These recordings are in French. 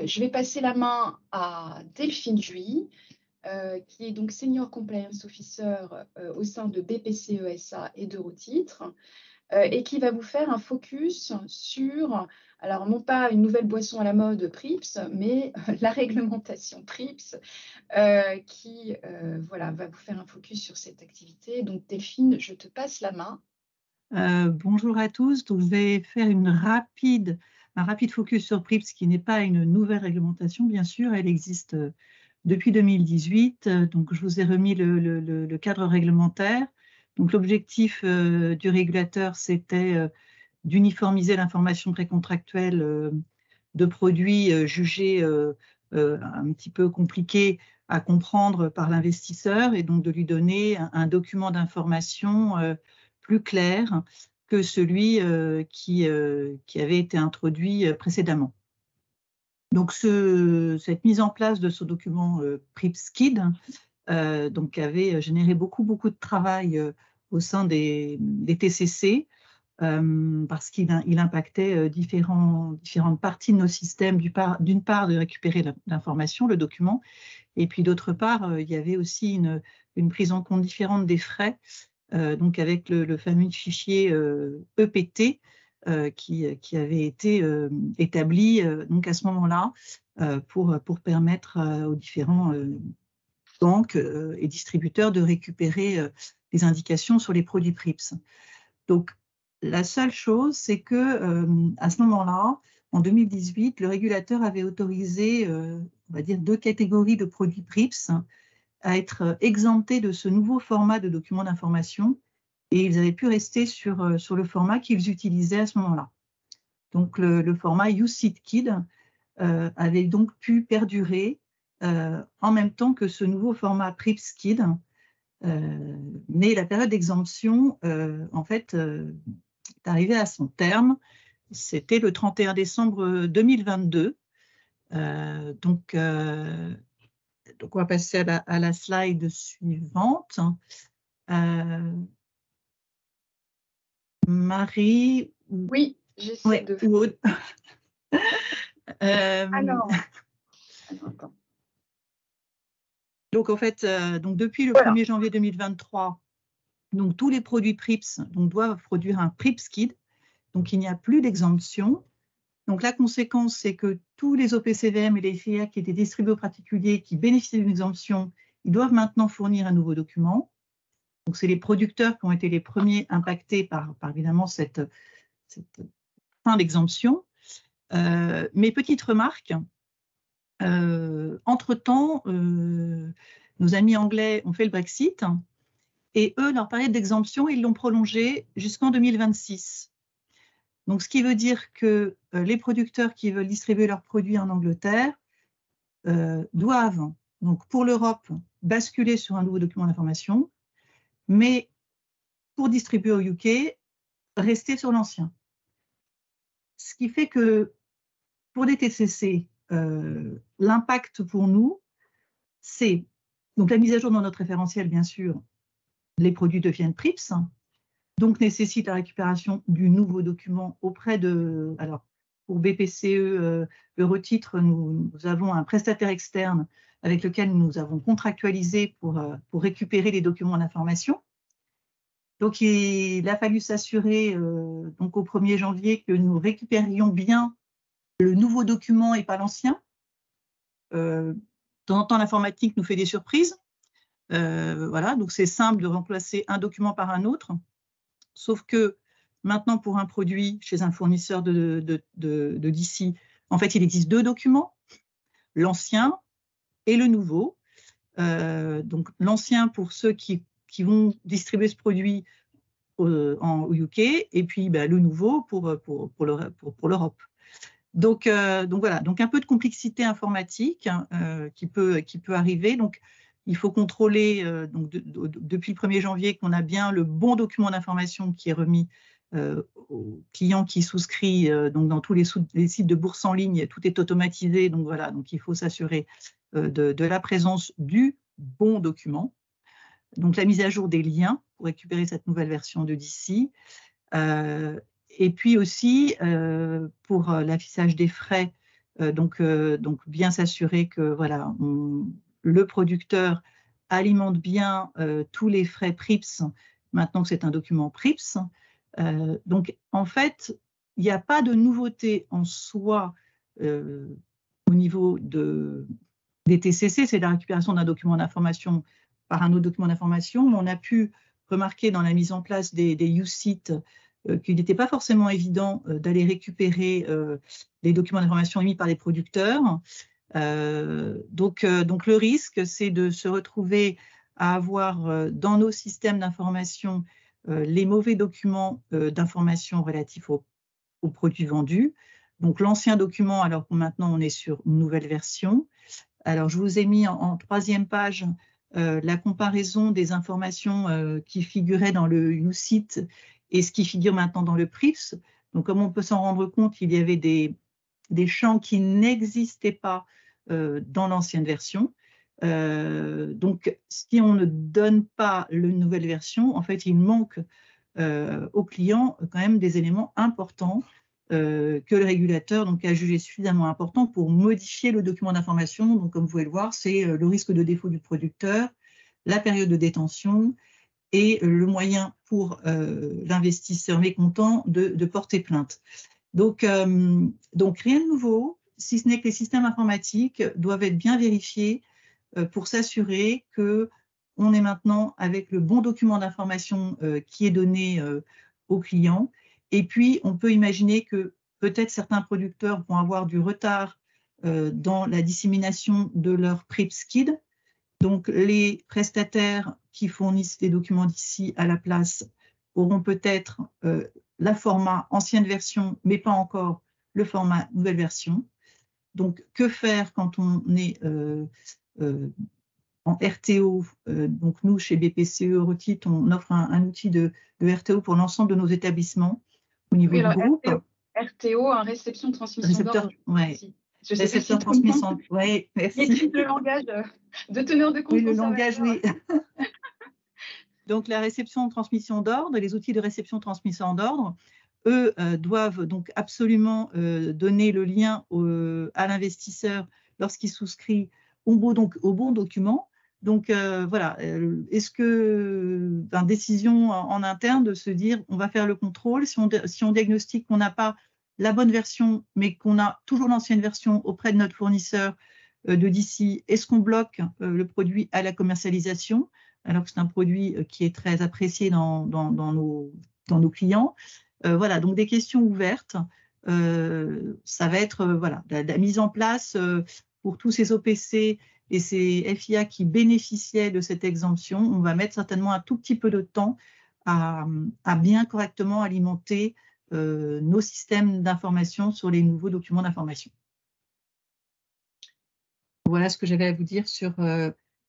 Je vais passer la main à Delphine Juy, qui est donc Senior Compliance Officer au sein de BPCE SA et d'Eurothitre, et qui va vous faire un focus sur, alors non pas une nouvelle boisson à la mode PRIIPs, mais la réglementation PRIIPs, qui voilà, va vous faire un focus sur cette activité. Donc Delphine, je te passe la main. Bonjour à tous. Donc, je vais faire un rapide focus sur PRIIPs, qui n'est pas une nouvelle réglementation, bien sûr. Elle existe depuis 2018. Donc, je vous ai remis le cadre réglementaire. Donc, l'objectif du régulateur, c'était d'uniformiser l'information précontractuelle de produits jugés un petit peu compliqués à comprendre par l'investisseur, et donc de lui donner un document d'information plus clair que celui qui avait été introduit précédemment. Donc, cette mise en place de ce document PRIIPs-KID donc avait généré beaucoup de travail au sein des TCC, parce qu'il impactait différentes parties de nos systèmes, d'une part de récupérer l'information, le document, et puis d'autre part, il y avait aussi une prise en compte différente des frais, donc avec le fameux fichier EPT qui avait été établi donc à ce moment-là pour permettre aux différents banques et distributeurs de récupérer des indications sur les produits PRIIPs. Donc, la seule chose, c'est que à ce moment-là, en 2018, le régulateur avait autorisé, on va dire, 2 catégories de produits PRIIPs à être exemptés de ce nouveau format de document d'information, et ils avaient pu rester sur le format qu'ils utilisaient à ce moment-là. Donc, le format UCITS-KID avait donc pu perdurer en même temps que ce nouveau format PRIIPs-KID. Mais la période d'exemption, en fait, est arrivée à son terme. C'était le 31 décembre 2022. Donc, on va passer à la slide suivante. Marie? Oui, j'essaie de... Aude. Alors, attends. Donc, en fait, depuis le Voilà. 1er janvier 2023, donc, tous les produits PRIIPs doivent produire un PRIIPs-KID. Donc, il n'y a plus d'exemption. Donc, la conséquence, c'est que tous les OPCVM et les FIA qui étaient distribués aux particuliers qui bénéficiaient d'une exemption, ils doivent maintenant fournir un nouveau document. Donc, c'est les producteurs qui ont été les premiers impactés par évidemment cette fin d'exemption. Mais petite remarque, entre-temps, nos amis anglais ont fait le Brexit, et eux, leur période d'exemption, ils l'ont prolongée jusqu'en 2026. Donc, ce qui veut dire que les producteurs qui veulent distribuer leurs produits en Angleterre doivent, donc pour l'Europe, basculer sur un nouveau document d'information, mais pour distribuer au UK, rester sur l'ancien. Ce qui fait que pour les TCC, l'impact pour nous, c'est donc la mise à jour dans notre référentiel, bien sûr, les produits deviennent PRIIPs, donc nécessite la récupération du nouveau document auprès de... Alors, pour BPCE Eurothitre, nous avons un prestataire externe avec lequel nous avons contractualisé pour récupérer les documents d'information. Donc, il a fallu s'assurer donc au 1er janvier que nous récupérions bien le nouveau document et pas l'ancien. De temps en temps, l'informatique nous fait des surprises. Voilà, donc c'est simple de remplacer un document par un autre. Sauf que maintenant, pour un produit chez un fournisseur d'ici, en fait, il existe 2 documents, l'ancien et le nouveau. Donc, l'ancien pour ceux qui vont distribuer ce produit au UK, et puis le nouveau pour l'Europe. Donc voilà, donc un peu de complexité informatique qui peut arriver. Donc, il faut contrôler depuis le 1er janvier qu'on a bien le bon document d'information qui est remis aux clients qui souscrit. Donc, dans tous les sites de bourse en ligne, tout est automatisé. Donc, voilà, donc il faut s'assurer de la présence du bon document. Donc, la mise à jour des liens pour récupérer cette nouvelle version de DC. Et puis aussi, pour l'affichage des frais Donc bien s'assurer que voilà, le producteur alimente bien tous les frais PRIPS, maintenant que c'est un document PRIPS. Donc en fait, il n'y a pas de nouveauté en soi au niveau des TCC, c'est la récupération d'un document d'information par un autre document d'information. On a pu remarquer dans la mise en place des UCITS qu'il n'était pas forcément évident d'aller récupérer les documents d'information émis par les producteurs. Donc le risque, c'est de se retrouver à avoir dans nos systèmes d'information les mauvais documents d'information relatifs aux produits vendus. Donc l'ancien document, alors que maintenant on est sur une nouvelle version. Alors je vous ai mis en troisième page la comparaison des informations qui figuraient dans le UCITS et ce qui figure maintenant dans le PRIPS. Donc comme on peut s'en rendre compte, il y avait des champs qui n'existaient pas dans l'ancienne version. Donc si on ne donne pas la nouvelle version, en fait il manque aux clients quand même des éléments importants que le régulateur donc, a jugé suffisamment important pour modifier le document d'information. Donc, comme vous pouvez le voir, c'est le risque de défaut du producteur, la période de détention et le moyen pour l'investisseur mécontent de porter plainte. Donc, rien de nouveau, si ce n'est que les systèmes informatiques doivent être bien vérifiés pour s'assurer qu'on est maintenant avec le bon document d'information qui est donné au client. Et puis, on peut imaginer que peut-être certains producteurs vont avoir du retard dans la dissémination de leur PRIPS-KID. Donc, les prestataires qui fournissent les documents d'ici à la place auront peut-être la format ancienne version, mais pas encore le format nouvelle version. Donc, que faire quand on est en RTO? Donc, nous, chez BPCE Eurotit, on offre un outil de RTO pour l'ensemble de nos établissements au niveau du groupe. RTO, un réception-transmission d'ordre. Ouais. Je sais pas si transmission. Oui, merci. Le langage de teneur de compte. Oui, le langage, oui. Donc, la réception-transmission d'ordre, les outils de réception-transmission d'ordre, eux doivent donc absolument donner le lien à l'investisseur lorsqu'il souscrit au bon document. Donc voilà, est-ce que décision en interne de se dire on va faire le contrôle, si on diagnostique qu'on n'a pas la bonne version, mais qu'on a toujours l'ancienne version auprès de notre fournisseur de d'ici, est-ce qu'on bloque le produit à la commercialisation, alors que c'est un produit qui est très apprécié dans nos clients? Voilà, donc des questions ouvertes. Ça va être voilà, la mise en place pour tous ces OPC et ces FIA qui bénéficiaient de cette exemption. On va mettre certainement un tout petit peu de temps à bien correctement alimenter nos systèmes d'information sur les nouveaux documents d'information. Voilà ce que j'avais à vous dire sur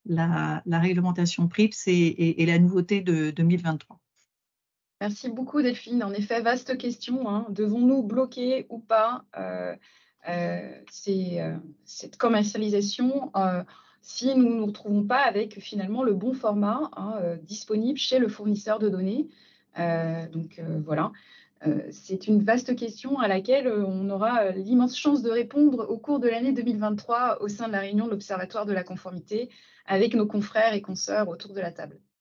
la réglementation PRIPS et la nouveauté de 2023. Merci beaucoup Delphine. En effet, vaste question. Hein. Devons-nous bloquer ou pas cette commercialisation si nous ne nous retrouvons pas avec finalement le bon format disponible chez le fournisseur de données? Voilà. C'est une vaste question à laquelle on aura l'immense chance de répondre au cours de l'année 2023 au sein de la réunion de l'Observatoire de la conformité avec nos confrères et consoeurs autour de la table.